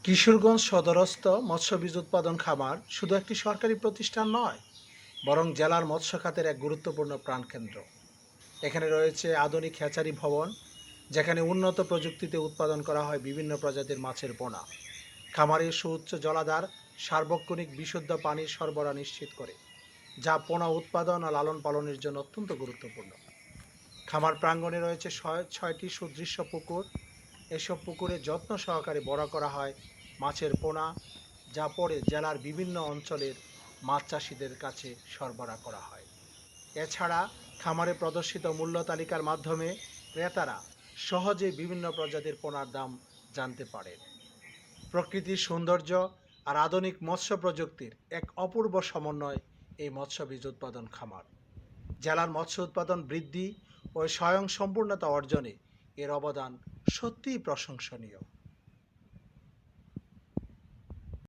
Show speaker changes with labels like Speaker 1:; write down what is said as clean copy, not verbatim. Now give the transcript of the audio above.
Speaker 1: কিশোরগঞ্জ সদরস্থ মৎস্য বীজ উৎপাদন খামার শুধু একটি সরকারি প্রতিষ্ঠান নয়, বরং জেলার মৎস্য খাতের এক গুরুত্বপূর্ণ প্রাণকেন্দ্র। এখানে রয়েছে আধুনিক হ্যাচারি ভবন, যেখানে উন্নত প্রযুক্তিতে উৎপাদন করা হয় বিভিন্ন প্রজাতির মাছের পোনা। খামারের সুউচ্চ জলাধার সার্বক্ষণিক বিশুদ্ধ পানির সরবরাহ নিশ্চিত করে, যা পোনা উৎপাদন ও লালন পালনের জন্য অত্যন্ত গুরুত্বপূর্ণ। খামার প্রাঙ্গণে রয়েছে ছয়টি সুদৃশ্য পুকুর। এসব পুকুরে যত্ন সহকারে বড় করা হয় মাছের পোনা, যা পরে জেলার বিভিন্ন অঞ্চলের মাছ চাষিদের কাছে সরবরাহ করা হয়। এছাড়া খামারে প্রদর্শিত মূল্য তালিকার মাধ্যমে ক্রেতারা সহজে বিভিন্ন প্রজাতির পোনার দাম জানতে পারেন। প্রকৃতির সৌন্দর্য আর আধুনিক মৎস্য প্রযুক্তির এক অপূর্ব সমন্বয় এই মৎস্য বীজ উৎপাদন খামার। জেলার মৎস্য উৎপাদন বৃদ্ধি ও স্বয়ংসম্পূর্ণতা অর্জনে এর অবদান সত্যিই প্রশংসনীয়।